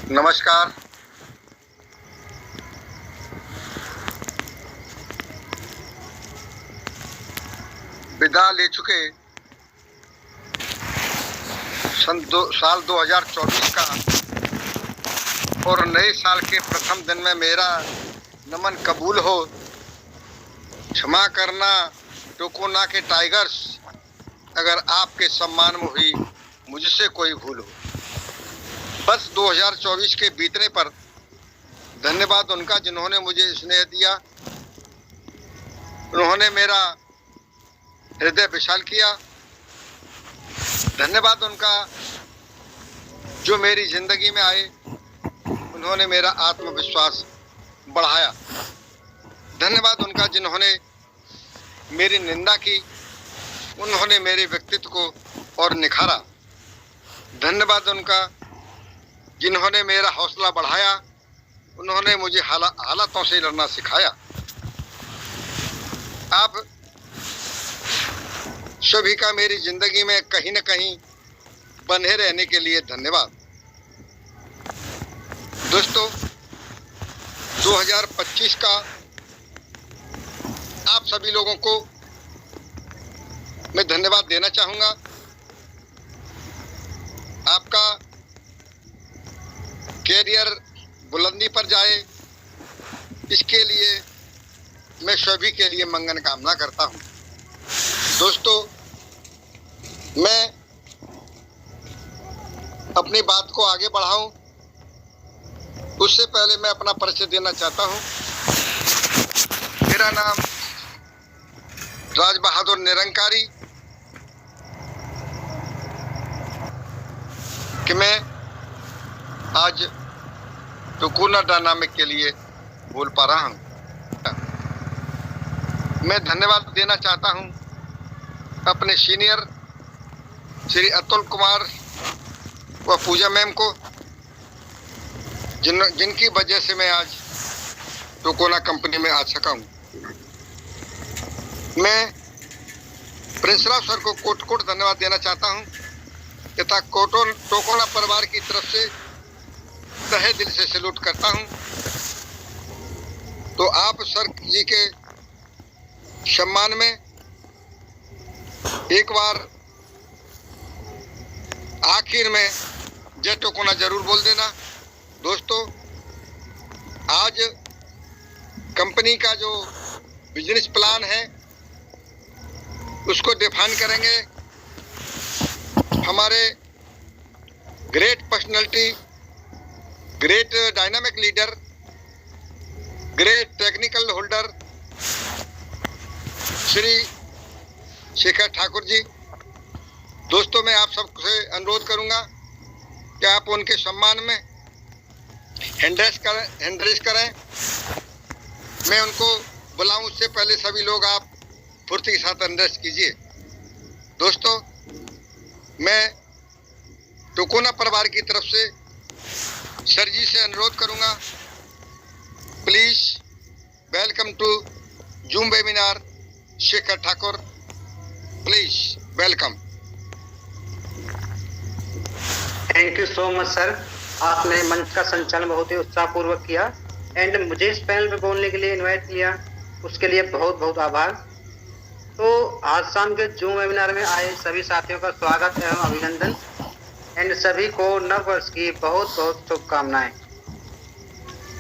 नमस्कार। विदा ले चुके साल 2024 का और नए साल के प्रथम दिन में मेरा नमन कबूल हो। क्षमा करना टोकोना के टाइगर्स, अगर आपके सम्मान में हुई मुझसे कोई भूल हो। बस 2024 के बीतने पर धन्यवाद उनका जिन्होंने मुझे स्नेह दिया, उन्होंने मेरा हृदय विशाल किया। धन्यवाद उनका जो मेरी जिंदगी में आए, उन्होंने मेरा आत्मविश्वास बढ़ाया। धन्यवाद उनका जिन्होंने मेरी निंदा की, उन्होंने मेरे व्यक्तित्व को और निखारा। धन्यवाद उनका जिन्होंने मेरा हौसला बढ़ाया, उन्होंने मुझे हालातों से लड़ना सिखाया। आप सभी का मेरी जिंदगी में कहीं न कहीं बने रहने के लिए धन्यवाद। दोस्तों, 2025 का आप सभी लोगों को मैं धन्यवाद देना चाहूँगा। आपका कैरियर बुलंदी पर जाए, इसके लिए मैं सभी के लिए मंगल कामना करता हूँ। दोस्तों, मैं अपनी बात को आगे बढ़ाऊं उससे पहले मैं अपना परिचय देना चाहता हूँ। मेरा नाम राज बहादुर निरंकारी कि मैं आज टोकोना डायनामिक के लिए बोल पा रहा हूँ। मैं धन्यवाद देना चाहता हूँ अपने सीनियर श्री अतुल कुमार व पूजा मैम को, जिनकी वजह से मैं आज टोकोना कंपनी में आ सका हूँ। मैं प्रिंस राव सर को कोट कोट धन्यवाद देना चाहता हूँ तथा टोकोना परिवार की तरफ से तहे दिल से सैल्यूट करता हूँ। तो आप सर जी के सम्मान में एक बार आखिर में जय टोकोना जरूर बोल देना। दोस्तों, आज कंपनी का जो बिजनेस प्लान है उसको डिफाइन करेंगे हमारे great personality, great dynamic leader, great technical holder Shri Shekhar Thakur ji. दोस्तों, मैं आप सबसे अनुरोध करूंगा कि आप उनके सम्मान में हैंड रेस करें। मैं उनको बुलाऊं उससे पहले सभी लोग आप फुर्ती के साथ हैंड रेस कीजिए। दोस्तों, मैं टोकोना परिवार की तरफ से सर जी से अनुरोध करूंगा, please welcome to Zoom webinar Shekhar Thakur, please welcome. Thank you so much sir. आपने मंच का संचालन बहुत ही उत्साहपूर्वक किया एंड मुझे इस पैनल पे बोलने के लिए इनवाइट किया, उसके लिए बहुत बहुत आभार। तो आज शाम के जूम वेबिनार में आए सभी साथियों का स्वागत एवं अभिनंदन एंड सभी को नव वर्ष की बहुत बहुत शुभकामनाएं।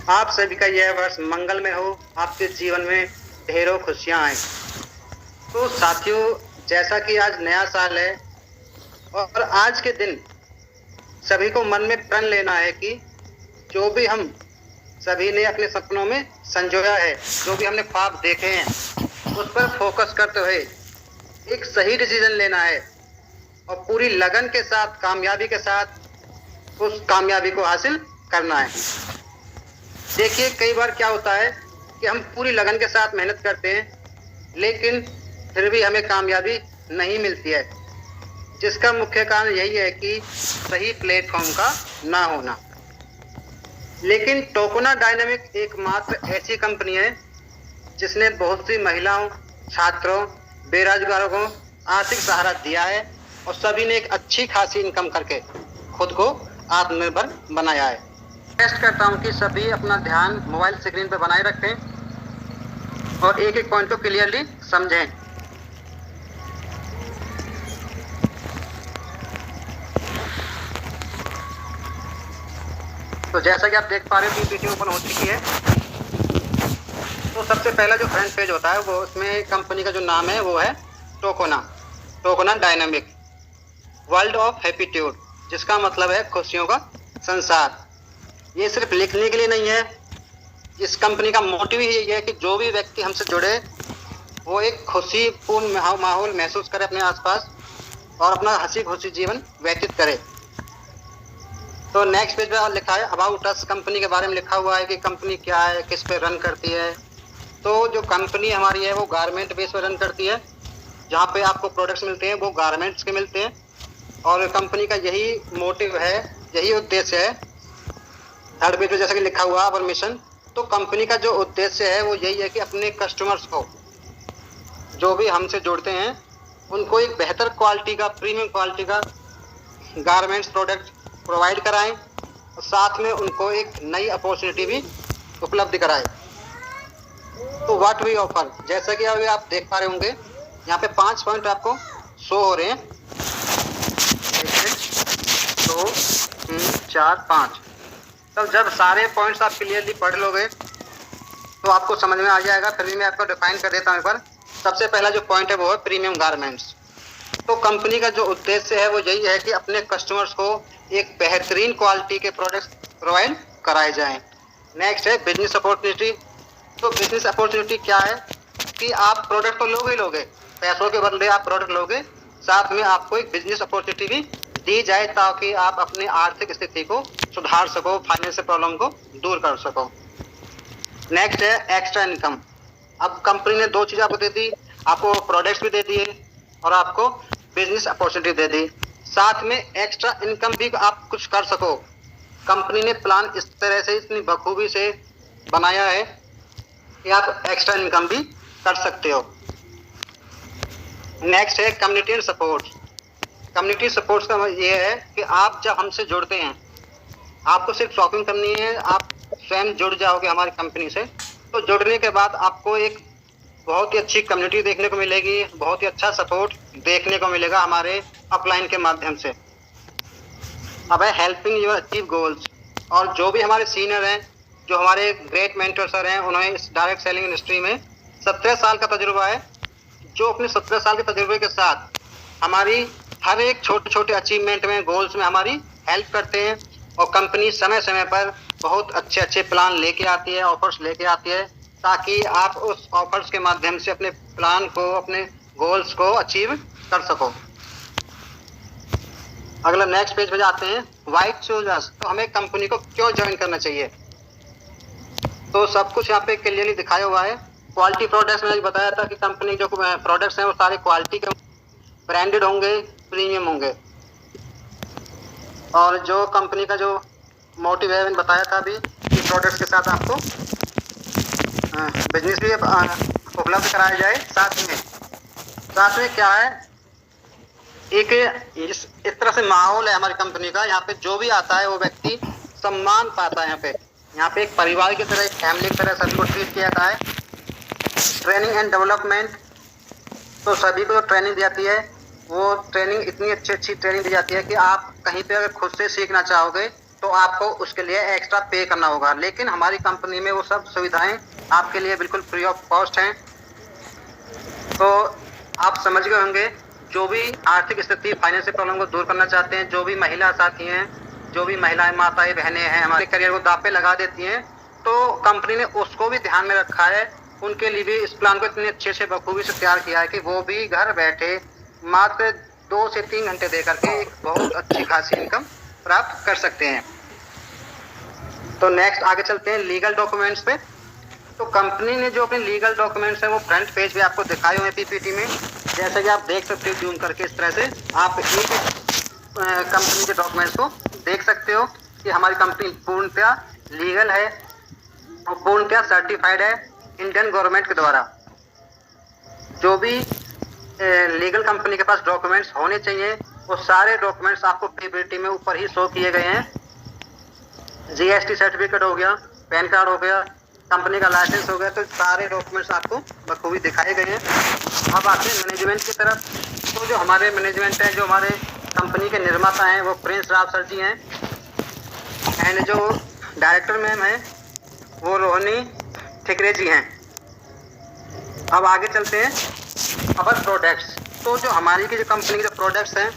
आप सभी का यह वर्ष मंगलमय हो, आपके जीवन में ढेरों खुशियां आए। तो साथियों, जैसा कि आज नया साल है और आज के दिन सभी को मन में प्रण लेना है कि जो भी हम सभी ने अपने सपनों में संजोया है, जो भी हमने ख्वाब देखे हैं, उस पर फोकस करते हुए एक सही डिसीजन लेना है और पूरी लगन के साथ, कामयाबी के साथ उस कामयाबी को हासिल करना है। देखिए, कई बार क्या होता है कि हम पूरी लगन के साथ मेहनत करते हैं लेकिन फिर भी हमें कामयाबी नहीं मिलती है, जिसका मुख्य कारण यही है कि सही प्लेटफॉर्म का ना होना। लेकिन टोकोना डायनामिक एकमात्र ऐसी कंपनी है जिसने बहुत सी महिलाओं, छात्रों, बेरोजगारों को आर्थिक सहारा दिया है और सभी ने एक अच्छी खासी इनकम करके खुद को आत्मनिर्भर बनाया है। रिक्वेस्ट करता हूं कि सभी अपना ध्यान मोबाइल स्क्रीन पर बनाए रखें और एक एक पॉइंट को क्लियरली समझें। तो जैसा कि आप देख पा रहे हो पीपीटी ओपन हो चुकी है। तो सबसे पहला जो फ्रंट पेज होता है वो उसमें कंपनी का जो नाम है वो है टोकोना डायनामिक वर्ल्ड ऑफ हैप्पीट्यूड, जिसका मतलब है खुशियों का संसार। ये सिर्फ लिखने के लिए नहीं है, इस कंपनी का मोटिव ही यही है कि जो भी व्यक्ति हमसे जुड़े वो एक खुशीपूर्ण माहौल महसूस करे अपने आसपास और अपना हंसी खुशी जीवन व्यतीत करे। तो नेक्स्ट पेज पे लिखा है अबाउट अस, कंपनी के बारे में लिखा हुआ है कि कंपनी क्या है, किस पे रन करती है। तो जो कंपनी हमारी है वो गारमेंट बेस पर रन करती है, जहाँ पे आपको प्रोडक्ट्स मिलते हैं वो गारमेंट्स के मिलते हैं और कंपनी का यही मोटिव है, यही उद्देश्य है। थर्ड पेज पे जैसा कि लिखा हुआ है मिशन, तो कंपनी का जो उद्देश्य है वो यही है कि अपने कस्टमर्स को, जो भी हमसे जुड़ते हैं, उनको एक बेहतर क्वालिटी का, प्रीमियम क्वालिटी का गारमेंट्स प्रोडक्ट प्रोवाइड कराएं और साथ में उनको एक नई अपॉर्चुनिटी भी उपलब्ध कराएं। तो व्हाट वी ऑफर, जैसा कि अभी आप देख पा रहे होंगे यहाँ पे 5 पॉइंट आपको शो हो रहे हैं, 1 2 3 4 5। तब जब सारे पॉइंट्स आप क्लियरली पढ़ लोगे तो आपको समझ में आ जाएगा। फिर भी मैं आपको डिफाइन कर देता हूँ एक बार। सबसे पहला जो पॉइंट है वो है प्रीमियम गारमेंट्स। तो कंपनी का जो उद्देश्य है वो यही है कि अपने कस्टमर्स को एक बेहतरीन क्वालिटी के प्रोडक्ट्स प्रोवाइड कराए जाएं। नेक्स्ट है बिजनेस अपॉर्चुनिटी। तो बिजनेस अपॉर्चुनिटी क्या है कि आप प्रोडक्ट तो लोगे ही लोगे, पैसों के बदले आप प्रोडक्ट लोगे, साथ में आपको एक बिजनेस अपॉर्चुनिटी भी दी जाए ताकि आप अपनी आर्थिक स्थिति को सुधार सको, फाइनेंशियल प्रॉब्लम को दूर कर सको। नेक्स्ट है एक्स्ट्रा इनकम। अब कंपनी ने 2 चीज़ आपको दे दी, आपको प्रोडक्ट्स भी दे दिए और आपको बिजनेस अपॉर्चुनिटी दे दी, साथ में एक्स्ट्रा इनकम भी आप कुछ कर सको। कंपनी ने प्लान इस तरह से, इतनी बखूबी से बनाया है कि आप एक्स्ट्रा इनकम भी कर सकते हो। नेक्स्ट है community and support. Community support का ये है कि आप जब हमसे जुड़ते हैं, आपको सिर्फ शॉपिंग करनी है, आप स्वयं जुड़ जाओगे हमारी कंपनी से, तो जुड़ने के बाद आपको एक बहुत ही अच्छी कम्युनिटी देखने को मिलेगी, बहुत ही अच्छा सपोर्ट देखने को मिलेगा हमारे अपलाइन के माध्यम से। अब है हेल्पिंग यूर अचीव गोल्स। और जो भी हमारे सीनियर हैं, जो हमारे ग्रेट मेंटर सर हैं, उन्हें इस डायरेक्ट सेलिंग इंडस्ट्री में 17 साल का तजुर्बा है, जो अपने 17 साल के तजुर्बे के साथ हमारी हर एक छोटे छोटे अचीवमेंट में, गोल्स में हमारी हेल्प करते हैं। और कंपनी समय समय पर बहुत अच्छे अच्छे प्लान लेके आती है, ऑफर्स लेके आती है, ताकि आप उस ऑफर्स के माध्यम से अपने प्लान को, अपने गोल्स को अचीव कर सको। अगला नेक्स्ट पेज पे जाते हैं, वाइट चूज अस। तो हमें कंपनी को क्यों ज्वाइन करना चाहिए? तो सब कुछ यहाँ पे क्लियरली दिखाया हुआ है। क्वालिटी प्रोडक्ट्स मैंने बताया था कि कंपनी जो प्रोडक्ट्स हैं वो सारे क्वालिटी के, ब्रांडेड होंगे, प्रीमियम होंगे। और जो कंपनी का जो मोटिव है मैंने बताया था अभी कि प्रोडक्ट्स के साथ आपको बिजनेस भी उपलब्ध कराया जाए। साथ में क्या है, एक इस तरह से माहौल है हमारी कंपनी का, यहाँ पे जो भी आता है वो व्यक्ति सम्मान पाता है। यहाँ पे एक परिवार की तरह, एक फैमिली की तरह सभी को ट्रीट किया जाता है। ट्रेनिंग एंड डेवलपमेंट, तो सभी को ट्रेनिंग दी जाती है, वो ट्रेनिंग इतनी अच्छी ट्रेनिंग दी जाती है कि आप कहीं पे अगर खुद से सीखना चाहोगे तो आपको उसके लिए एक्स्ट्रा पे करना होगा, लेकिन हमारी कंपनी में वो सब सुविधाएं आपके लिए बिल्कुल फ्री ऑफ कॉस्ट हैं। तो आप समझ गए होंगे, जो भी आर्थिक स्थिति, फाइनेंशियल प्रॉब्लम को दूर करना चाहते हैं, जो भी महिला साथी हैं, जो भी महिलाएं, माताएं, बहनें हैं, हमारे करियर को दांव पे लगा देती हैं, तो कंपनी ने उसको भी ध्यान में रखा है। उनके लिए भी इस प्लान को इतने अच्छे से बखूबी से तैयार किया है कि वो भी घर बैठे मात्र 2 से 3 घंटे दे करके एक बहुत अच्छी खासी इनकम प्राप्त कर सकते हैं। तो नेक्स्ट आगे चलते हैं लीगल डॉक्यूमेंट्स पे। तो कंपनी ने जो अपने लीगल डॉक्यूमेंट्स हैं वो फ्रंट पेज पे आपको दिखाए हुए हैं पीपीटी में, जैसा कि आप देख सकते हो जूम करके। इस तरह से आप एक कंपनी के डॉक्यूमेंट्स को देख सकते हो कि हमारी कंपनी पूर्णतः लीगल है और पूर्णतः सर्टिफाइड है इंडियन गवर्नमेंट के द्वारा। जो भी लीगल कंपनी के पास डॉक्यूमेंट्स होने चाहिए वो सारे डॉक्यूमेंट्स आपको पीपीटी में ऊपर ही शो किए गए हैं। जीएसटी सर्टिफिकेट हो गया, पैन कार्ड हो गया, कंपनी का लाइसेंस हो गया। तो सारे डॉक्यूमेंट्स आपको बखूबी दिखाए गए हैं। अब आते हैं मैनेजमेंट की तरफ। तो जो हमारे मैनेजमेंट है, जो हमारे कंपनी के निर्माता हैं, वो प्रिंस राव सर जी हैं, एंड जो डायरेक्टर मैम है वो रोहिणी ठिकरे जी हैं। अब आगे चलते हैं अवर प्रोडक्ट्स। तो जो हमारी की जो कंपनी के जो प्रोडक्ट्स हैं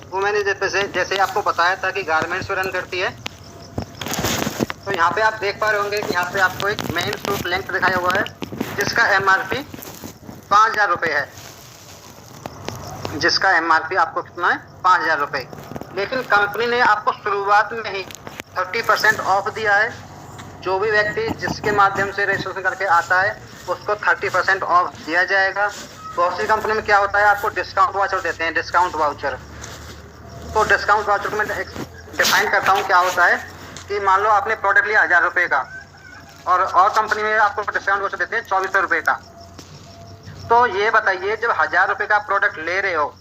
वो मैंने जैसे आपको बताया था कि गारमेंट्स में रन करती है। तो यहाँ पे आप देख पा रहे होंगे कि यहाँ पे आपको एक मेन सूट लेंथ दिखाया हुआ है जिसका MRP 5,000 रुपये है, जिसका MRP आपको कितना है 5,000 रुपये। लेकिन कंपनी ने आपको शुरुआत में ही 30% ऑफ दिया है। जो भी व्यक्ति जिसके माध्यम से रजिस्ट्रेशन करके आता है उसको 30% ऑफ दिया जाएगा। बहुत सी कंपनी में क्या होता है, आपको डिस्काउंट वाउचर देते हैं, डिस्काउंट वाउचर। तो डिस्काउंट वाउचर को मैं डिफाइन करता हूँ क्या होता है कि मान लो आपने प्रोडक्ट लिया 1,000 रुपये का और कंपनी में आपको डिस्काउंट वाउचर देते हैं 2,400 रुपये का। तो ये बताइए, जब 1,000 रुपये का प्रोडक्ट ले रहे हो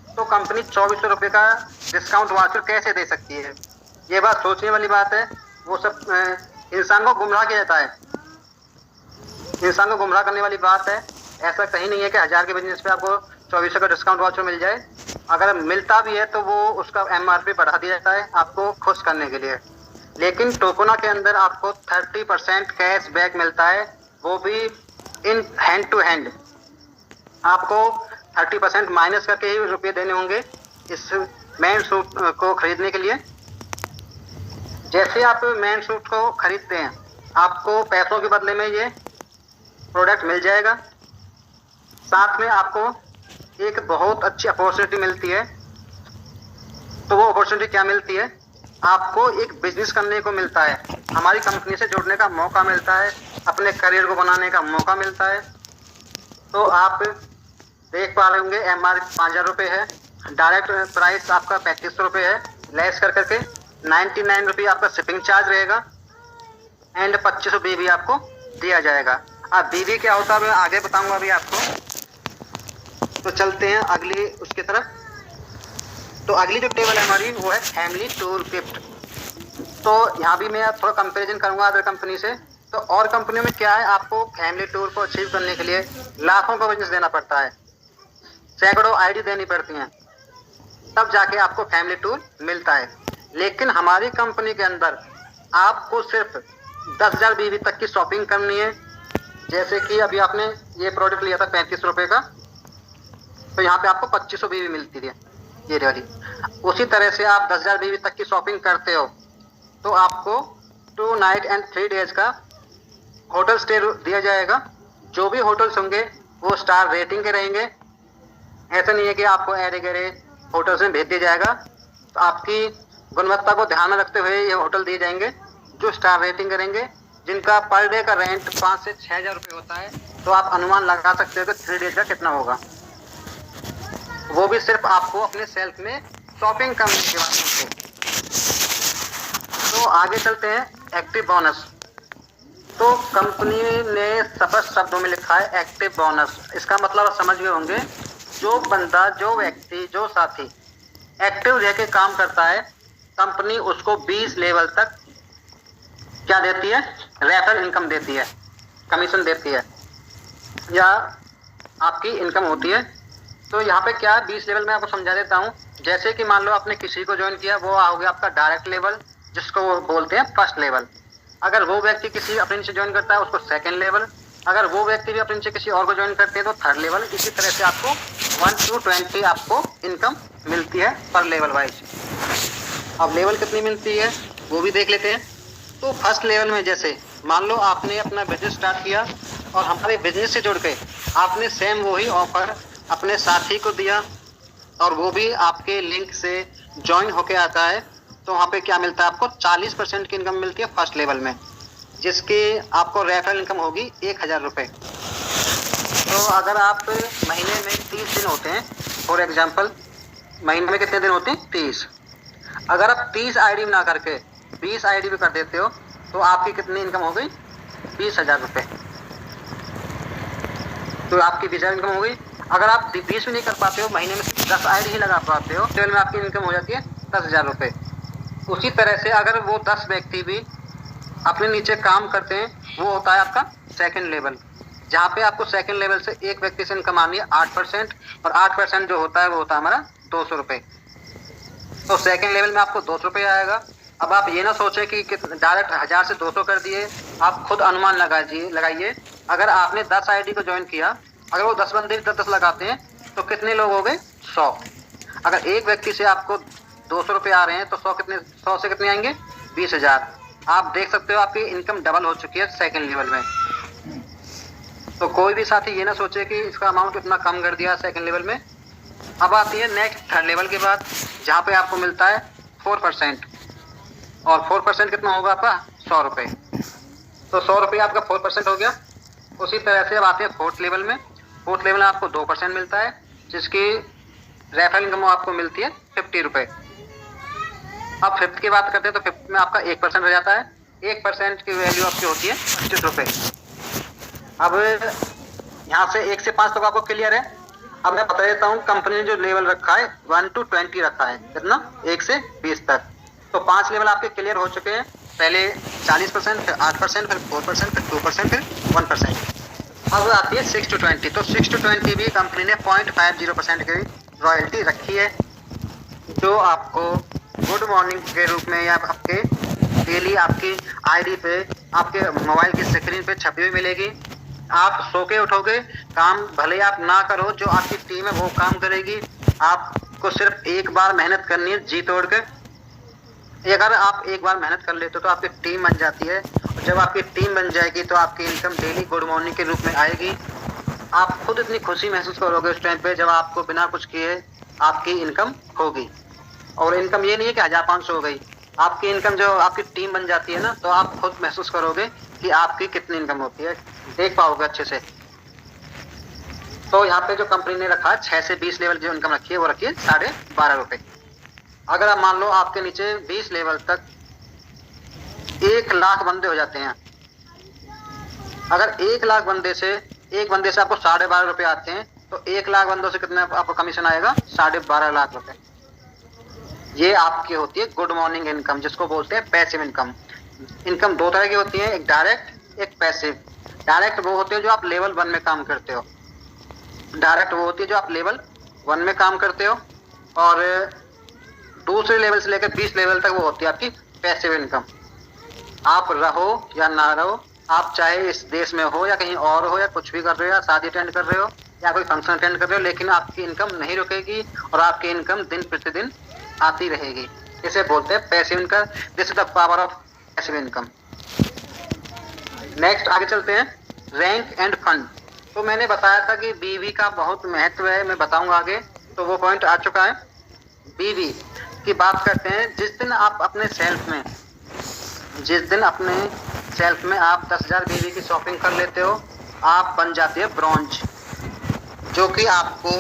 तो कंपनी 2,400 रुपये का डिस्काउंट वाउचर कैसे दे सकती है? ये बात सोचने वाली बात है। वो सब इंसान को गुमराह किया जाता है, इंसान को गुमराह करने वाली बात है। ऐसा कहीं नहीं है कि 1,000 के बिजनेस पे आपको 2,400 का डिस्काउंट वाउचर मिल जाए। अगर मिलता भी है तो वो उसका MRP बढ़ा दिया जाता है आपको खुश करने के लिए। लेकिन टोकोना के अंदर आपको 30% कैश बैक मिलता है, वो भी इन हैंड टू हैंड। आपको 30% माइनस करके ही रुपये देने होंगे इस मेन सूट को खरीदने के लिए। जैसे आप मेन सूट को खरीदते हैं आपको पैसों के बदले में ये प्रोडक्ट मिल जाएगा। साथ में आपको एक बहुत अच्छी अपॉर्चुनिटी मिलती है। तो वो अपॉर्चुनिटी क्या मिलती है? आपको एक बिजनेस करने को मिलता है, हमारी कंपनी से जुड़ने का मौका मिलता है, अपने करियर को बनाने का मौका मिलता है। तो आप देख पा रहे होंगे MRP 5,000 रुपये है, डायरेक्ट प्राइस आपका 3,500 रुपये है, लेस कर करके 99 रुपये आपका शिपिंग चार्ज रहेगा एंड 2500 BV आपको दिया जाएगा। अब BV क्या होता है मैं आगे बताऊंगा अभी आपको। तो चलते हैं अगली उसकी तरफ। तो अगली जो टेबल है हमारी वो है फैमिली टूर गिफ्ट। तो यहाँ भी मैं थोड़ा कंपैरिजन करूंगा अदर कंपनी से। तो और कंपनियों में क्या है, आपको फैमिली टूर को अचीव करने के लिए लाखों का बिजनेस देना पड़ता है, सैकड़ों ID देनी पड़ती हैं, तब जाके आपको फैमिली टूर मिलता है। लेकिन हमारी कंपनी के अंदर आपको सिर्फ 10,000 BV तक की शॉपिंग करनी है। जैसे कि अभी आपने ये प्रोडक्ट लिया था 35 रुपये का, तो यहाँ पे आपको 2500 BV मिलती है ये वाली। उसी तरह से आप 10,000 BV तक की शॉपिंग करते हो तो आपको 2 नाइट एंड 3 डेज का होटल स्टे दिया जाएगा। जो भी होटल्स होंगे वो स्टार रेटिंग के रहेंगे। ऐसा नहीं है कि आपको ऐरे गहरे होटल्स में भेज दिया जाएगा। तो आपकी गुणवत्ता को ध्यान में रखते हुए ये होटल दिए जाएंगे जो स्टार रेटिंग करेंगे, जिनका पर डे का रेंट 5 से 6,000 रुपये होता है। तो आप अनुमान लगा सकते हो कि 3 डेज का कितना होगा, वो भी सिर्फ आपको अपने सेल्फ में शॉपिंग करने के बाद से। तो आगे चलते हैं एक्टिव बोनस। तो कंपनी ने स्पष्ट शब्दों में लिखा है एक्टिव बोनस। इसका मतलब आप समझ गए होंगे, जो बंदा, जो व्यक्ति, जो साथी एक्टिव रह के काम करता है, कंपनी उसको 20 लेवल तक क्या देती है, रेफरल इनकम देती है, कमीशन देती है या आपकी इनकम होती है। तो यहाँ पे क्या है, 20 लेवल में आपको समझा देता हूँ। जैसे कि मान लो आपने किसी को ज्वाइन किया, वो हो गया आपका डायरेक्ट लेवल, जिसको वो बोलते हैं फर्स्ट लेवल। अगर वो व्यक्ति किसी अपने नीचे ज्वाइन करता है उसको सेकंड लेवल, अगर वो व्यक्ति भी अपने नीचे किसी और को ज्वाइन करते हैं तो थर्ड लेवल। इसी तरह से आपको 1 to 20 आपको इनकम मिलती है पर लेवल वाइज। अब लेवल कितनी मिलती है वो भी देख लेते हैं। तो फर्स्ट लेवल में जैसे मान लो आपने अपना बिजनेस स्टार्ट किया और हमारे बिजनेस से जुड़ के आपने सेम वही ऑफर अपने साथी को दिया और वो भी आपके लिंक से ज्वाइन होके आता है, तो वहाँ पे क्या मिलता है, आपको 40% की इनकम मिलती है फर्स्ट लेवल में, जिसकी आपको रेफरल इनकम होगी 1,000 रुपये। तो अगर आप महीने में 30 दिन होते हैं, फॉर एग्जांपल महीने में कितने दिन होते हैं, 30। अगर आप 30 ID बना करके 20 ID भी कर देते हो तो आपकी कितनी इनकम हो गई, 20,000 रुपये। तो आपकी 20,000 इनकम हो गई। अगर आप 20 भी नहीं कर पाते हो, महीने में 10 ID ही लगा पाते हो, लेवल में आपकी इनकम हो जाती है 10,000 रुपये। उसी तरह से अगर वो 10 व्यक्ति भी अपने नीचे काम करते हैं वो होता है आपका सेकंड लेवल, जहाँ पे आपको सेकंड लेवल से एक व्यक्ति से इनकम आनी है 8%, और 8% जो होता है वो होता है हमारा 200 रुपये। तो सेकंड लेवल में आपको 200 रुपये आएगा। अब आप ये ना सोचे कि डायरेक्ट 1000 से 200 कर दिए, आप खुद अनुमान लगाइए। अगर आपने 10 आईडी को ज्वाइन किया, अगर वो 10 बंदे 10-10 लगाते हैं तो कितने लोग हो गए? 100। अगर एक व्यक्ति से आपको 200 रुपये आ रहे हैं तो 100 से कितने आएंगे? 20,000। आप देख सकते हो आपकी इनकम डबल हो चुकी है सेकंड लेवल में। तो कोई भी साथी ये ना सोचे कि इसका अमाउंट इतना कम कर दिया सेकंड लेवल में। अब आती है नेक्स्ट थर्ड लेवल के बाद, जहाँ पे आपको मिलता है 4%, और 4% कितना होगा आपका? 100 रुपये। तो 100 रुपये आपका 4% हो गया। उसी तरह से अब आते हैं फोर्थ लेवल में। फोर्थ लेवल में आपको 2% मिलता है, जिसकी रेफरल इनकम आपको मिलती है 50 रुपये। अब फिफ्थ की बात करते हैं तो फिफ्थ में आपका 1% रह जाता है। 1% की वैल्यू आपकी होती है 25 रुपये। अब यहाँ से 1 से 5 तक आपको क्लियर है। अब मैं बता देता हूँ कंपनी ने जो लेवल रखा है 1 to 20 रखा है, कितना? 1 से 20 तक। तो 5 लेवल आपके क्लियर हो चुके हैं। पहले 40%, फिर 8%, फिर 4%, फिर 2%, फिर 1%। अब आती है 6 to 20। तो 6 to 20 भी कंपनी ने 0.50% की रॉयल्टी रखी है, जो आपको गुड मॉर्निंग के रूप में या आपके डेली आपकी आईडी पे, आपके मोबाइल की स्क्रीन पे छपी हुई मिलेगी। आप सो के उठोगे, काम भले आप ना करो, जो आपकी टीम है वो काम करेगी। आपको सिर्फ एक बार मेहनत करनी है जी तोड़ के। अगर आप एक बार मेहनत कर लेते हो तो आपकी टीम बन जाती है, और जब आपकी टीम बन जाएगी तो आपकी इनकम डेली गुड मॉर्निंग के रूप में आएगी। आप खुद इतनी खुशी महसूस करोगे उस टाइम पे जब आपको बिना कुछ किए आपकी इनकम होगी। और इनकम ये नहीं है कि 1000-500 हो गई, आपकी इनकम जो आपकी टीम बन जाती है ना, तो आप खुद महसूस करोगे कि आपकी कितनी इनकम होती है, देख पाओगे अच्छे से। तो यहाँ पे जो कंपनी ने रखा है 6 से 20 लेवल जो इनकम रखी है वो रखी है 12.5 रुपये। अगर आप मान लो आपके नीचे 20 लेवल तक 1 लाख बंदे हो जाते हैं, अगर 1 लाख बंदे से एक बंदे से आपको 12.5 रुपये आते हैं, तो 1 लाख बंदों से कितना आपको कमीशन आएगा? 12.5 लाख रुपए। ये आपकी होती है गुड मॉर्निंग इनकम, जिसको बोलते हैं पैसिव इनकम। इनकम 2 तरह की होती है, एक डायरेक्ट, एक पैसिव। डायरेक्ट वो होते हैं जो आप लेवल 1 में काम करते हो, डायरेक्ट वो होती है जो आप लेवल 1 में काम करते हो, और दूसरे लेवल से लेकर 20 लेवल तक वो होती है आपकी पैसिव इनकम। आप रहो या ना रहो, आप चाहे इस देश में हो या कहीं और हो, या कुछ भी कर रहे हो, या शादी अटेंड कर रहे हो, या कोई फंक्शन अटेंड कर रहे हो, लेकिन आपकी इनकम नहीं रुकेगी और आपकी इनकम दिन प्रतिदिन आती रहेगी। इसे बोलते हैं passive income. This is the power of passive income. Next आगे चलते हैं, रैंक एंड फंड। तो मैंने बताया था कि बीवी का बहुत महत्व है, मैं बताऊंगा आगे, तो वो पॉइंट आ चुका है। बीवी की बात करते हैं। जिस दिन अपने सेल्फ में आप 10,000 बीवी की शॉपिंग कर लेते हो, आप बन जाते हैं ब्रॉन्ज, जो कि आपको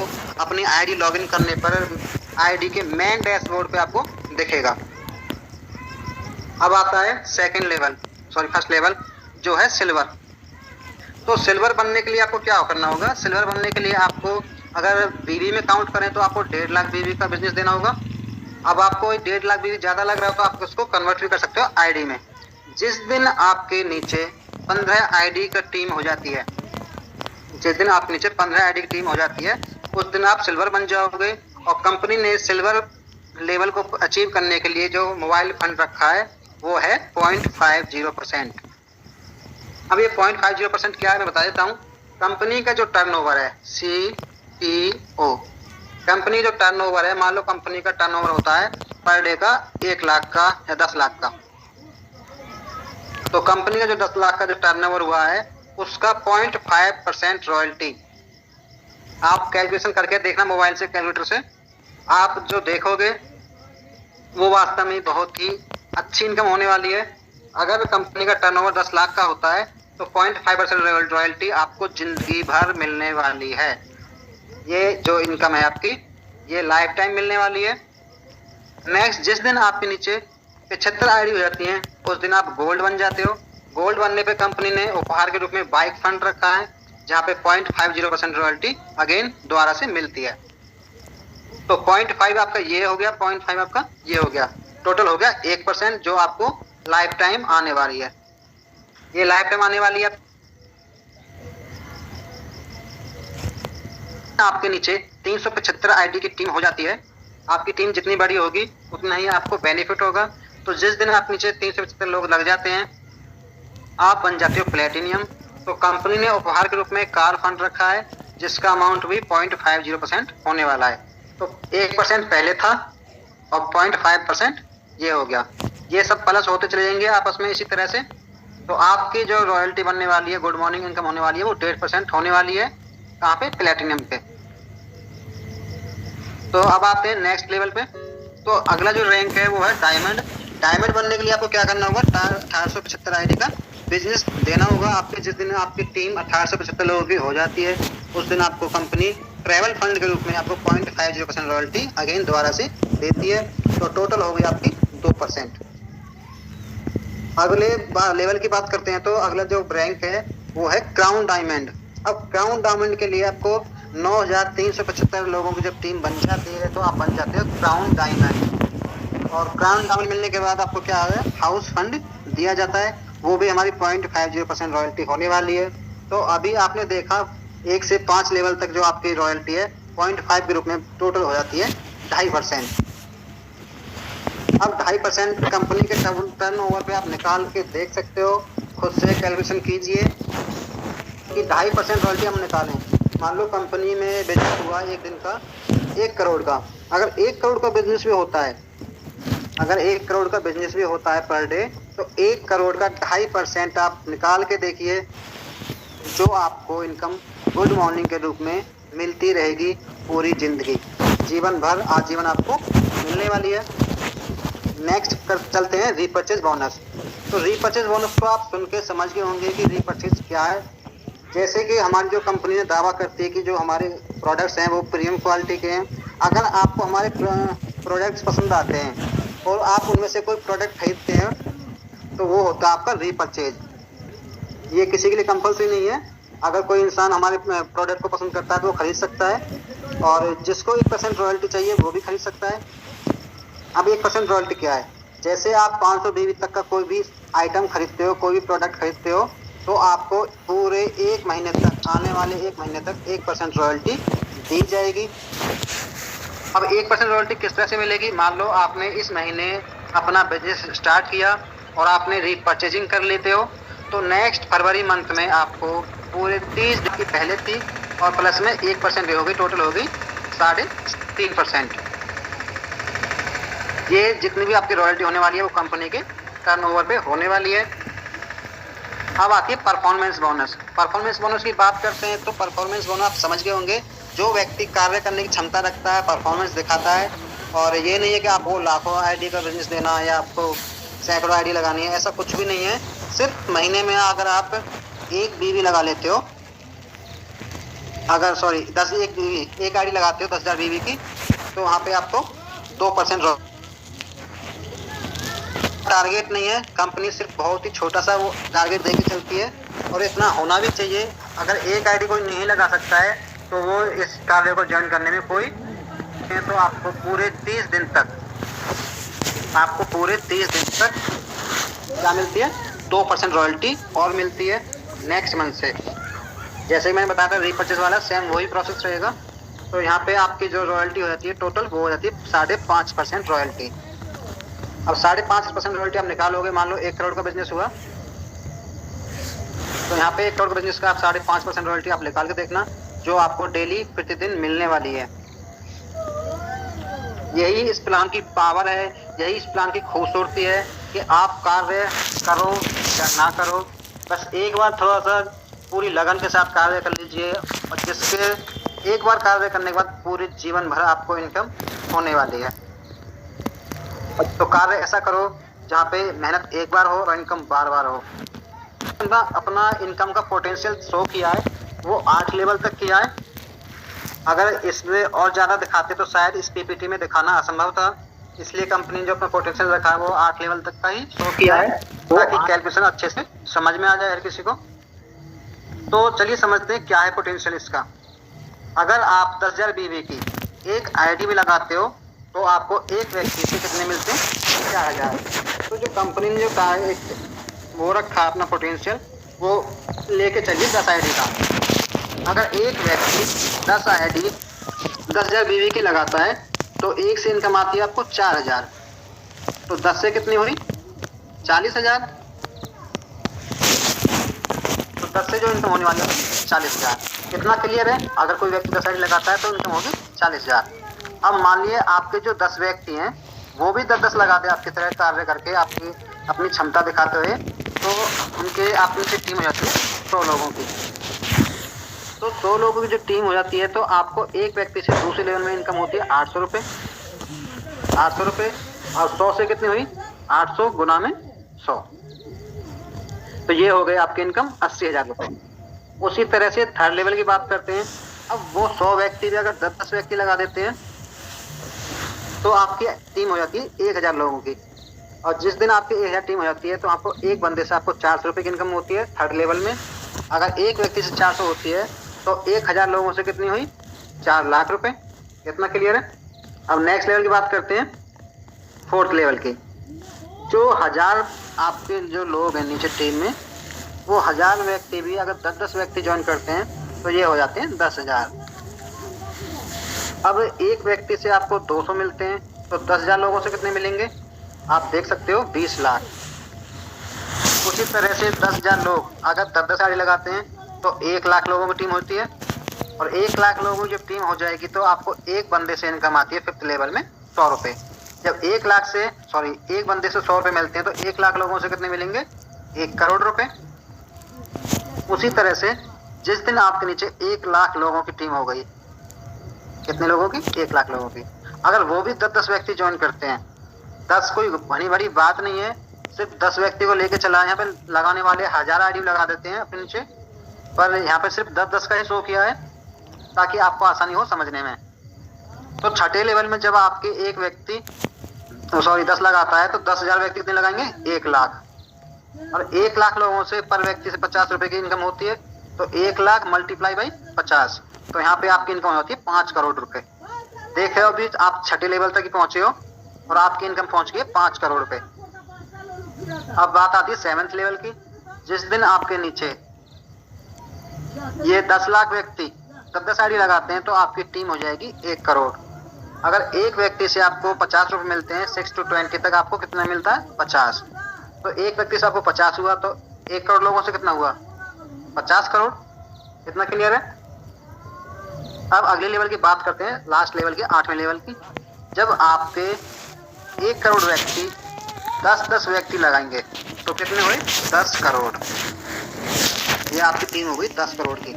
अपनी आईडी लॉगिन करने पर आईडी के मेन डैशबोर्ड पे आपको दिखेगा। अब आता है फर्स्ट लेवल जो है सिल्वर। तो सिल्वर बनने के लिए आपको क्या करना होगा? सिल्वर बनने के लिए आपको, अगर बीवी में काउंट करें तो आपको 1.5 लाख बीवी का बिजनेस देना होगा। अब आपको 1.5 लाख बीवी ज्यादा लग रहा हो तो आप उसको कन्वर्ट भी कर सकते हो आईडी में। जिस दिन आपके नीचे 15 आईडी का टीम हो जाती है, जिस दिन आप नीचे 15 आईडी की टीम हो जाती है, उस दिन आप सिल्वर बन जाओगे। और कंपनी ने सिल्वर लेवल को अचीव करने के लिए जो मोबाइल फंड रखा है वो है 0.50%। अब ये 0.50% क्या है मैं बता देता हूँ। कंपनी का जो टर्नओवर है, CTO, कंपनी जो टर्नओवर है, मान लो कंपनी का टर्नओवर होता है पर डे का 1 लाख का या 10 लाख का, तो कंपनी का जो 10 लाख का जो टर्नओवर हुआ है उसका 0.5% रॉयल्टी। आप कैलकुलेशन करके देखना मोबाइल से, कैलकुलेटर से, आप जो देखोगे वो वास्तव में बहुत ही अच्छी इनकम होने वाली है। अगर कंपनी का टर्नओवर 10 लाख का होता है तो 0.5% रॉयल्टी आपको जिंदगी भर मिलने वाली है। ये जो इनकम है आपकी, ये लाइफ टाइम मिलने वाली है। नेक्स्ट, जिस दिन आपके नीचे 75 आईडी हो जाती हैं, उस दिन आप गोल्ड बन जाते हो। गोल्ड बनने पे कंपनी ने उपहार के रूप में बाइक फंड रखा है, जहाँ पे 0.50% रॉयल्टी अगेन दोबारा से मिलती है। तो 0.5 आपका ये हो गया, 0.5 आपका ये हो गया, टोटल हो गया 1% जो आपको लाइफ टाइम आने वाली है। ये लाइफ टाइम आने वाली है। आपके नीचे 375 आईडी की टीम हो जाती है। आपकी टीम जितनी बड़ी होगी उतना ही आपको बेनिफिट होगा। तो जिस दिन आप नीचे 375 लोग लग जाते हैं, आप बन जाते हो प्लेटिनियम। तो कंपनी ने उपहार के रूप में कार फंड रखा है, जिसका अमाउंट भी 0.50% होने वाला है। तो 1% पहले था और 0.5% ये हो गया। ये सब प्लस होते चले जाएंगे आपस में इसी तरह से। तो आपकी जो रॉयल्टी बनने वाली है, गुड मॉर्निंग इनकम होने वाली है, वो 1.5% होने वाली है। कहाँ पे? प्लेटिनियम पे। तो अब आते हैं नेक्स्ट लेवल पे। तो अगला जो रैंक है वो है डायमंड। डायमंड बनने के लिए आपको क्या करना होगा? 1875 आईडी का बिजनेस देना होगा। आपके जिस दिन आपकी टीम 1875 लोगों की हो जाती है, उस दिन आपको कंपनी ट्रैवल फंड के रूप में आपको 0.50% रॉयल्टी अगेन दोबारा से देती है। तो टोटल हो गई आपकी 2%। अगले लेवल की बात करते हैं। तो अगला जो रैंक है वो है क्राउन डायमंड। अब क्राउन डायमंड के लिए आपको 9375 लोगों की जब टीम बन जाती है तो आप बन जाते हो क्राउन डायमंड। और क्राउन डायमंड मिलने के बाद आपको क्या है? हाउस फंड दिया जाता है, वो भी हमारी 0.50% रॉयल्टी होने वाली है। तो अभी आपने देखा 1 से 5 लेवल तक जो आपकी रॉयल्टी है 0.5 के रूप में टोटल हो जाती है 2.5%। अब 2.5% कंपनी के टर्नओवर पे आप निकाल के देख सकते हो, खुद से कैलकुलेशन कीजिए कि 2.5% रॉयल्टी हम निकालें। मान लो कंपनी में बिजनेस हुआ एक दिन का 1 करोड़ का। अगर 1 करोड़ का बिजनेस भी होता है, अगर 1 करोड़ का बिजनेस भी होता है पर डे, तो 1 करोड़ का 2.5% आप निकाल के देखिए, जो आपको इनकम गुड मॉर्निंग के रूप में मिलती रहेगी पूरी जिंदगी, जीवन भर आजीवन आपको मिलने वाली है। नेक्स्ट चलते हैं रीपर्चेज बोनस। तो रीपर्चेज बोनस को आप सुन के समझ गए होंगे कि रीपर्चेज क्या है। जैसे कि हमारी जो कंपनी ने दावा करती है कि जो हमारे प्रोडक्ट्स हैं वो प्रीमियम क्वालिटी के हैं। अगर आपको हमारे प्रोडक्ट्स पसंद आते हैं और आप उनमें से कोई प्रोडक्ट खरीदते हैं, तो वो होता है आपका रीपर्चेज। ये किसी के लिए कंपल्सरी नहीं है। अगर कोई इंसान हमारे प्रोडक्ट को पसंद करता है तो वो खरीद सकता है, और जिसको 1% रॉयल्टी चाहिए वो भी खरीद सकता है। अब 1% रॉयल्टी क्या है? जैसे आप 500 बीवी तक का कोई भी आइटम खरीदते हो, कोई भी प्रोडक्ट खरीदते हो, तो आपको पूरे 1 महीने तक, आने वाले 1 महीने तक 1% रॉयल्टी दी जाएगी। अब 1% रॉयल्टी किस तरह से मिलेगी? मान लो आपने इस महीने अपना बिजनेस स्टार्ट किया और आपने रीपर्चेजिंग कर लेते हो, तो नेक्स्ट फरवरी मंथ में आपको पूरे 30 दिन की पहले थी और प्लस में 1% भी होगी, टोटल होगी 3.5%। ये जितनी भी आपकी रॉयल्टी होने वाली है वो कंपनी के टर्नओवर पे होने वाली है। अब आती है परफॉर्मेंस बोनस। परफॉर्मेंस बोनस की बात करते हैं तो परफॉर्मेंस बोनस आप समझ गए होंगे, जो व्यक्ति कार्य करने की क्षमता रखता है, परफॉर्मेंस दिखाता है। और ये नहीं है कि आपको लाखों आईडी का बिजनेस देना है या आपको सैकड़ों आईडी लगानी है, ऐसा कुछ भी नहीं है। सिर्फ महीने में अगर आप एक बीवी लगा लेते हो, अगर सॉरी 1 आईडी लगाते हो 10,000 बीवी की, तो वहाँ पे आपको 2% टारगेट नहीं है। कंपनी सिर्फ बहुत ही छोटा सा वो टारगेट देके चलती है, और इतना होना भी चाहिए। अगर एक आईडी कोई नहीं लगा सकता है तो वो इस कार्य को ज्वाइन करने में कोई, तो आपको पूरे 30 दिन तक क्या मिलती है? 2% रॉयल्टी और मिलती है नेक्स्ट मंथ से। जैसे मैंने बताया था रीपर्चेज वाला सेम वही प्रोसेस रहेगा। तो यहाँ पे आपकी जो रॉयल्टी हो जाती है टोटल, वो हो जाती है 5.5% रॉयल्टी। अब 5.5% रॉयल्टी आप निकालोगे, मान लो 1 करोड़ का बिजनेस हुआ, तो यहाँ पे 1 करोड़ का बिजनेस का आप 5.5% रॉयल्टी आप निकाल के देखना, जो आपको डेली प्रतिदिन मिलने वाली है। यही इस प्लान की पावर है, यही इस प्लान की खूबसूरती है कि आप कार्य करो या ना करो, बस एक बार थोड़ा सा पूरी लगन के साथ कार्य कर लीजिए, और जिसके एक बार कार्य करने के बाद पूरे जीवन भर आपको इनकम होने वाली है। तो कार्य ऐसा करो जहाँ पे मेहनत एक बार हो और इनकम बार बार हो। अपना इनकम का पोटेंशियल शो किया है, वो 8 लेवल तक किया है। अगर इसमें और ज़्यादा दिखाते तो शायद इस पीपीटी में दिखाना असंभव था, इसलिए कंपनी ने जो अपना पोटेंशियल रखा है वो 8 लेवल तक का ही शो किया है, ताकि कैलकुलेशन अच्छे से समझ में आ जाए हर किसी को। तो चलिए समझते हैं क्या है पोटेंशियल इसका। अगर आप 10,000 बीवी की एक आईडी भी लगाते हो तो आपको एक व्यक्ति से कितने मिलते हैं? 4,000। तो जो कंपनी ने जो कहा है वो रखा अपना पोटेंशियल, वो लेके चलिए 10 आईडी का। अगर एक व्यक्ति 10 आईडी 10,000 बीवी की लगाता है तो एक से इनकम आती है आपको 4,000। तो 10 से कितनी हुई 40,000। तो 10 से जो इनकम होने वाली है 40,000। इतना क्लियर है। अगर कोई व्यक्ति 10 आईडी लगाता है तो इनकम होगी 40,000। अब मान लिए आपके जो 10 व्यक्ति हैं वो भी 10-10 लगाते हैं आपकी तरह कार्य करके, आपकी अपनी क्षमता दिखाते हुए, तो उनके आपकी से टीम हो जाती है 100 लोगों की। तो 100 लोगों की जो टीम हो जाती है तो आपको एक व्यक्ति से दूसरे लेवल में इनकम होती है 800 रुपये। 800 रुपये और 100 से कितनी हुई 800 गुना में 100, तो ये हो गए आपके इनकम 80,000 रुपये। उसी तरह से थर्ड लेवल की बात करते हैं। अब वो 100 व्यक्ति भी अगर 10-10 व्यक्ति लगा देते हैं तो आपकी टीम हो जाती है 1,000 लोगों की। और जिस दिन आपकी 1,000 टीम हो जाती है तो आपको एक बंदे से आपको 400 रुपये की इनकम होती है थर्ड लेवल में। अगर एक व्यक्ति से 400 होती है तो 1,000 लोगों से कितनी हुई 4 लाख रुपए। कितना क्लियर है। अब नेक्स्ट लेवल की बात करते हैं, फोर्थ लेवल की। जो 1000 आपके जो लोग हैं नीचे टीम में, वो 1000 व्यक्ति भी अगर 10-10 व्यक्ति ज्वाइन करते हैं तो ये हो जाते हैं 10,000। अब एक व्यक्ति से आपको 200 मिलते हैं तो 10,000 लोगों से कितने मिलेंगे आप देख सकते हो 20 लाख। उसी तरह से 10,000 लोग अगर 10-10 आईडी लगाते हैं तो 1 लाख लोगों की टीम होती है। और 1 लाख लोगों की जब टीम हो जाएगी तो आपको एक बंदे से इनकम आती है फिफ्थ लेवल में 100 रुपये। जब एक बंदे से 100 रुपये मिलते हैं तो 1 लाख लोगों से कितने मिलेंगे 1 करोड़ रुपए। उसी तरह से जिस दिन आपके नीचे 1 लाख लोगों की टीम हो गई, कितने लोगों की 1 लाख लोगों की, अगर वो भी 10-10 व्यक्ति ज्वाइन करते हैं, 10 कोई बड़ी बड़ी बात नहीं है, सिर्फ 10 व्यक्ति को लेके चला। यहाँ पे लगाने वाले 1000 आईडी लगा देते हैं अपने नीचे, पर यहाँ पे सिर्फ 10-10 का ही शो किया है ताकि आपको आसानी हो समझने में। तो छठे लेवल में जब आपके एक व्यक्ति 10 लगाता है तो 10,000 व्यक्ति कितने लगाएंगे 1 लाख। और 1 लाख लोगों से पर व्यक्ति से 50 रुपए की इनकम होती है, तो 1 लाख मल्टीप्लाई बाई 50, तो यहाँ पे आपकी इनकम होती है 5 करोड़ रुपए। देख रहे हो अभी आप छठे लेवल तक ही पहुंचे हो और आपकी इनकम पहुंच गई 5 करोड़ रुपए। अब बात आती है 7th लेवल की। जिस दिन आपके नीचे ये 10 लाख व्यक्ति 10-10 आईडी लगाते हैं तो आपकी टीम हो जाएगी 1 करोड़। अगर एक व्यक्ति से आपको 50 रुपए मिलते हैं 6 to 20 तक आपको कितना मिलता है 50, तो एक व्यक्ति से आपको 50 हुआ तो 1 करोड़ लोगों से कितना हुआ 50 करोड़। कितना क्लियर है। अब अगले लेवल की बात करते हैं, लास्ट लेवल की 8वें लेवल की। जब आपके 1 करोड़ व्यक्ति 10-10 व्यक्ति लगाएंगे तो कितने हुए 10 करोड़। ये आपकी टीम हो गई 10 करोड़ की।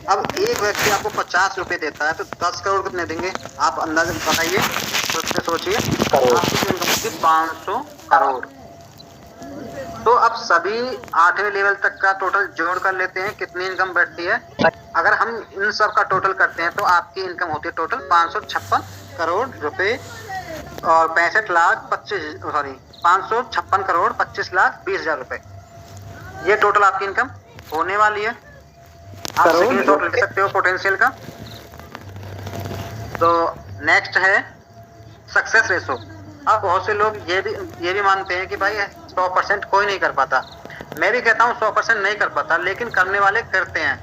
अब एक व्यक्ति आपको 50 रुपए देता है तो 10 करोड़ कितने देंगे आप अंदाजा बताइए, सोचिए। आपकी इनकम होगी 500 करोड़। तो अब सभी 8वें लेवल तक का टोटल जोड़ कर लेते हैं कितनी इनकम बैठती है। अगर हम इन सब का टोटल करते हैं तो आपकी इनकम होती है टोटल 556 करोड़ रुपए और 556 करोड़ 25 लाख 20,000 रुपए। ये टोटल आपकी इनकम होने वाली है। आप स्क्रीनशॉट ले सकते हो पोटेंशियल का। तो नेक्स्ट है सक्सेस रेशो। अब बहुत से लोग ये भी मानते हैं कि भाई 100% कोई नहीं कर पाता। मैं भी कहता हूँ 100% नहीं कर पाता, लेकिन करने वाले करते हैं।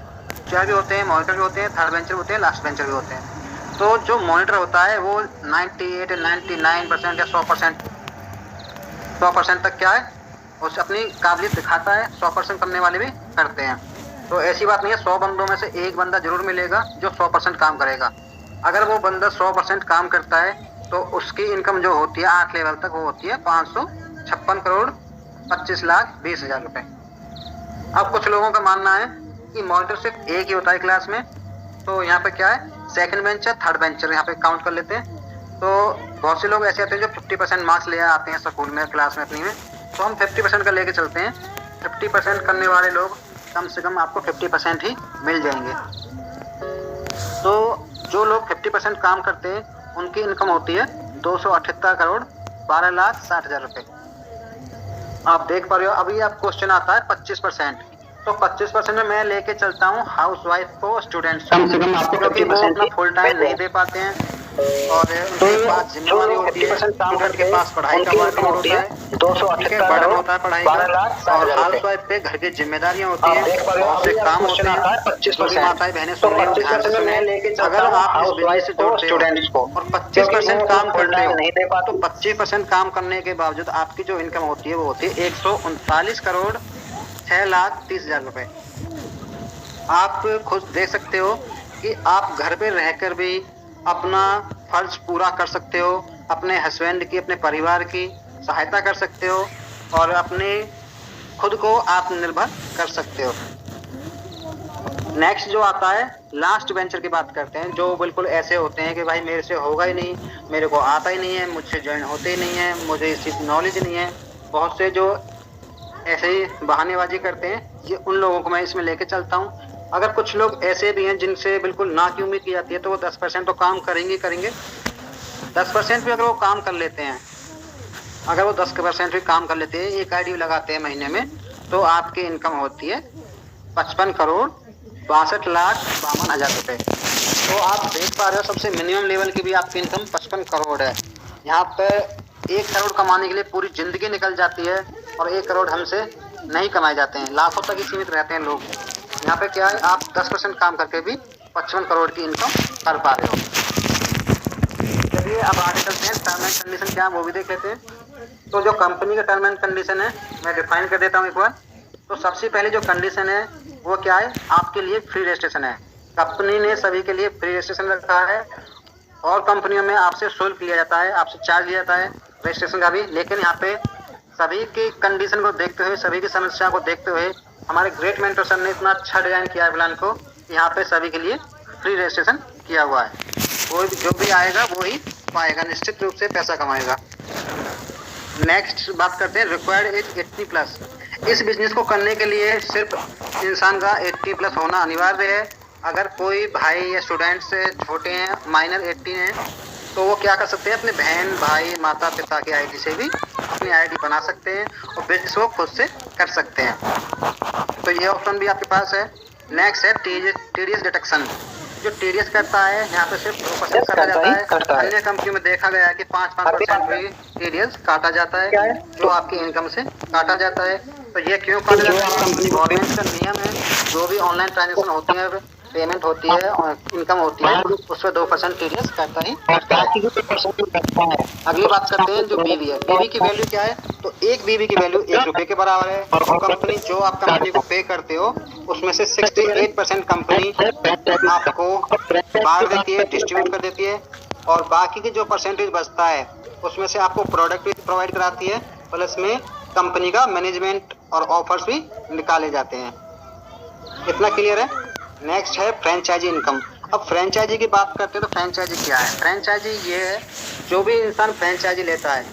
चाहे भी होते हैं, मॉनिटर भी होते हैं, थर्ड बेंचर भी होते हैं, लास्ट बेंचर भी होते हैं। तो जो मॉनिटर होता है वो 98 99% या 100% तक क्या है उसे अपनी काबिलियत दिखाता है। 100% करने वाले भी करते हैं। तो ऐसी बात नहीं है, 100 बंदों में से एक बंदा जरूर मिलेगा जो 100% काम करेगा। अगर वो बंदा 100% काम करता है तो उसकी इनकम जो होती है 8 लेवल तक वो होती है 556 करोड़ 25 लाख 20,000 रुपए। अब कुछ लोगों का मानना है कि मॉनिटर सिर्फ एक ही होता है क्लास में, तो यहाँ पे क्या है सेकंड बेंचर थर्ड बेंचर यहाँ पे काउंट कर लेते हैं। तो बहुत से लोग ऐसे आते हैं जो 50% मार्क्स ले आते हैं स्कूल में क्लास में अपनी में, तो हम 50% का लेके चलते हैं। 50% करने वाले लोग कम से कम आपको 50% ही मिल जाएंगे। तो जो लोग 50% काम करते हैं उनकी इनकम होती है 278 करोड़ 12 लाख 60,000 रुपए। आप देख पा रहे हो। अभी आप क्वेश्चन आता है 25%, तो 25% में मैं लेके चलता हूँ हाउस वाइफ को, स्टूडेंट्स, कम से कम आपको क्योंकि वो अपना फुल टाइम नहीं दे पाते हैं। और उनके पास जिम्मेवारी होती है, स्टूडेंट के पास पढ़ाई का वर्कलोड होता है, ठीक है, बर्डन होता है पढ़ाई का, और हाउस वाइफ पे घर की जिम्मेदारियां होती हैं, बहुत से काम होते हैं। जो भी माताएं बहनें सुन रही हो ध्यान से सुने, अगर आप इस बिजनेस से जोड़ते हो और 25% काम करते हो तो 25% काम करने के बावजूद आपकी जो इनकम होती है वो होती है 139 करोड़ 6,30,000 रुपए। आप खुद देख सकते हो कि आप घर पे रहकर भी अपना फर्ज पूरा कर सकते हो, अपने हस्बैंड की, अपने परिवार की सहायता कर सकते हो और अपने खुद को आत्मनिर्भर कर सकते हो। नेक्स्ट जो आता है लास्ट वेंचर की बात करते हैं, जो बिल्कुल ऐसे होते हैं कि भाई मेरे से होगा ही नहीं, मेरे को आता ही नहीं है, मुझसे ज्वाइन होते ही नहीं है, मुझे इस चीज़ की नॉलेज नहीं है। बहुत से जो ऐसे ही बहानेबाजी करते हैं, ये उन लोगों को मैं इसमें लेके चलता हूँ। अगर कुछ लोग ऐसे भी हैं जिनसे बिल्कुल ना की उम्मीद की जाती है, तो वो 10% तो काम करेंगे। 10% भी अगर वो काम कर लेते हैं, अगर वो 10% भी काम कर लेते हैं, एक आईडी लगाते हैं महीने में, तो आपकी इनकम होती है 55 करोड़ 62,52,000 रुपए। तो आप देख पा रहे हो सबसे मिनिमम लेवल की भी आपकी इनकम 55 करोड़ है। यहाँ पे 1 करोड़ कमाने के लिए पूरी जिंदगी निकल जाती है और 1 करोड़ हमसे नहीं कमाए जाते हैं, लाखों तक ही सीमित रहते हैं लोग। यहाँ पे क्या है, आप 10% काम करके भी 55 करोड़ की इनकम कर पा रहे हो। चलिए अब आगे चलते हैं, टर्म एंड कंडीशन क्या है वो भी देख लेते हैं। तो जो कंपनी का टर्म एंड कंडीशन है मैं डिफाइन कर देता हूँ एक बार। तो सबसे पहले जो कंडीशन है वो क्या है, आपके लिए फ्री रजिस्ट्रेशन है। कंपनी ने सभी के लिए फ्री रजिस्ट्रेशन रखा है और कंपनियों में आपसे शुल्क लिया जाता है, आपसे चार्ज लिया जाता है रजिस्ट्रेशन का भी। लेकिन यहाँ पे सभी की कंडीशन को देखते हुए, सभी की समस्या को देखते हुए हमारे ग्रेट मेंटर सर ने इतना अच्छा डिजाइन किया है प्लान को, यहाँ पे सभी के लिए फ्री रजिस्ट्रेशन किया हुआ है। कोई जो भी आएगा वो ही पाएगा, निश्चित रूप से पैसा कमाएगा। नेक्स्ट बात करते हैं रिक्वायर्ड एज 80+। इस बिजनेस को करने के लिए सिर्फ इंसान का 80+ होना अनिवार्य है। अगर कोई भाई या स्टूडेंट से छोटे हैं, माइनर 18 हैं, तो वो क्या कर सकते हैं, अपने बहन भाई माता पिता की आईडी से भी अपनी आईडी बना सकते हैं और बिजनेस को खुद से कर सकते हैं। तो ये ऑप्शन भी आपके पास है। नेक्स्ट है टीडीएस डिडक्शन। जो टीडीएस करता है यहाँ पे सिर्फ 2% काटा जाता है। अन्य कंपनी में देखा गया है कि 5% भी टीडीएस काटा जाता है, जो आपकी इनकम से काटा जाता है। तो ये क्यों काटा जाता है, गवर्नमेंट का नियम है। जो भी ऑनलाइन ट्रांजेक्शन होती है, पेमेंट होती है और इनकम होती है, उस पर 2% टीडीएस करता ही करता है। अगली बात करते हैं जो बीवी है। बीवी की वैल्यू क्या है, तो एक बीवी की वैल्यू 1 रुपए के बराबर है। और कंपनी जो आप कंपनी को पे करते हो उसमें से 68% कंपनी आपको बांट देती है, डिस्ट्रीब्यूट कर देती है, और बाकी की जो परसेंटेज बचता है उसमें से आपको प्रोडक्ट भी प्रोवाइड कराती है, प्लस में कंपनी का मैनेजमेंट और ऑफर्स भी निकाले जाते हैं। इतना क्लियर है। नेक्स्ट है फ्रेंचाइजी इनकम। अब फ्रेंचाइजी की बात करते हैं तो फ्रेंचाइजी क्या है। फ्रेंचाइजी ये है, जो भी इंसान फ्रेंचाइजी लेता है,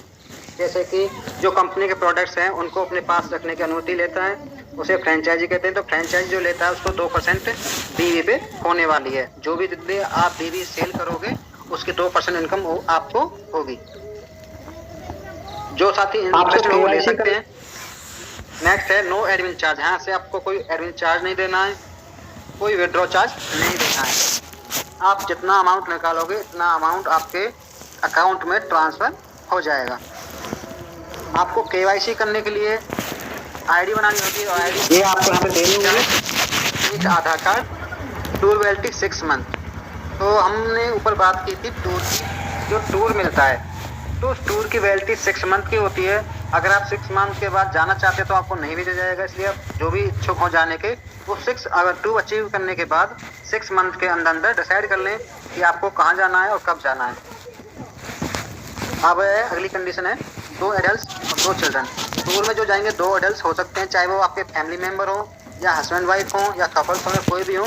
जैसे कि जो कंपनी के प्रोडक्ट्स हैं उनको अपने पास रखने की अनुमति लेता है, उसे फ्रेंचाइजी कहते हैं। तो फ्रेंचाइजी जो लेता है उसको 2% बीवी पे होने वाली है। जो भी जितने आप बीवी सेल करोगे उसकी 2% इनकम आपको होगी। जो साथी इंटरेस्टेड हो ले सकते हैं। नेक्स्ट है नो एडमिन चार्ज। यहाँ से आपको कोई एडमिन चार्ज नहीं देना है, कोई विड्रॉ चार्ज नहीं देना है। आप जितना अमाउंट निकालोगे इतना अमाउंट आपके अकाउंट में ट्रांसफर हो जाएगा। आपको केवाईसी करने के लिए आईडी बनानी होगी और आईडी ये आपको यहाँ पे देनी होगी। एक आधार कार्ड, टूर वैलिडिटी 6 मंथ। तो हमने ऊपर बात की थी टूर की, जो टूर मिलता है तो उस टूर की वैलिडिटी 6 मंथ की होती है। अगर आप 6 मंथ के बाद जाना चाहते हैं तो आपको नहीं भी दिया जाएगा। इसलिए आप जो भी इच्छुक हो जाने के, वो 6 अगर 2 अचीव करने के बाद 6 मंथ के अंदर अंदर डिसाइड कर लें कि आपको कहाँ जाना है और कब जाना है। अब अगली कंडीशन है 2 एडल्ट और 2 चिल्ड्रन। टूर में जो जाएंगे 2 एडल्ट हो सकते हैं, चाहे वो आपके फैमिली मेम्बर हो या हस्बैंड वाइफ हो या कपल्स हो, कोई भी हो।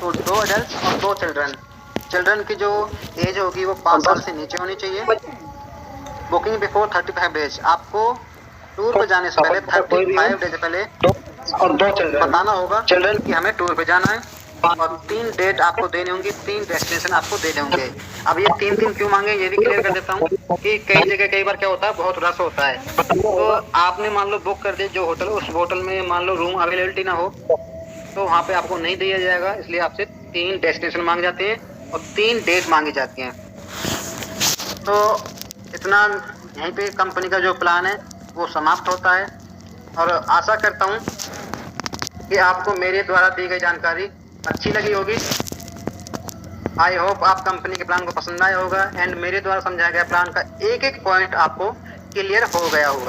तो 2 एडल्ट और 2 चिल्ड्रन। चिल्ड्रन की जो एज होगी वो 5 साल से नीचे होनी चाहिए। Booking before 35 days. आपको टूर पे जाने से पहले 35 डेज पहले और 2 चिल्ड्रन बताना होगा चिल्ड्रन कि हमें टूर पे जाना है, और 3 डेट आपको देने होंगी, 3 डेस्टिनेशन आपको देने होंगे। अब ये 3 क्यों मांगे ये भी क्लियर कर देता हूँ कि कई जगह कई बार क्या होता है, बहुत रश होता है। तो आपने मान लो बुक कर दिया जो होटल, उस होटल में मान लो रूम अवेलेबिलिटी ना हो तो वहाँ पे आपको नहीं दिया जाएगा। इसलिए आपसे 3 डेस्टिनेशन मांगे जाते हैं और 3 डेट मांगी जाती हैं। तो इतना यहीं पे कंपनी का जो प्लान है वो समाप्त होता है, और आशा करता हूँ कि आपको मेरे द्वारा दी गई जानकारी अच्छी लगी होगी। आई होप आप कंपनी के प्लान को पसंद आया होगा एंड मेरे द्वारा समझाया गया प्लान का एक एक पॉइंट आपको क्लियर हो गया होगा।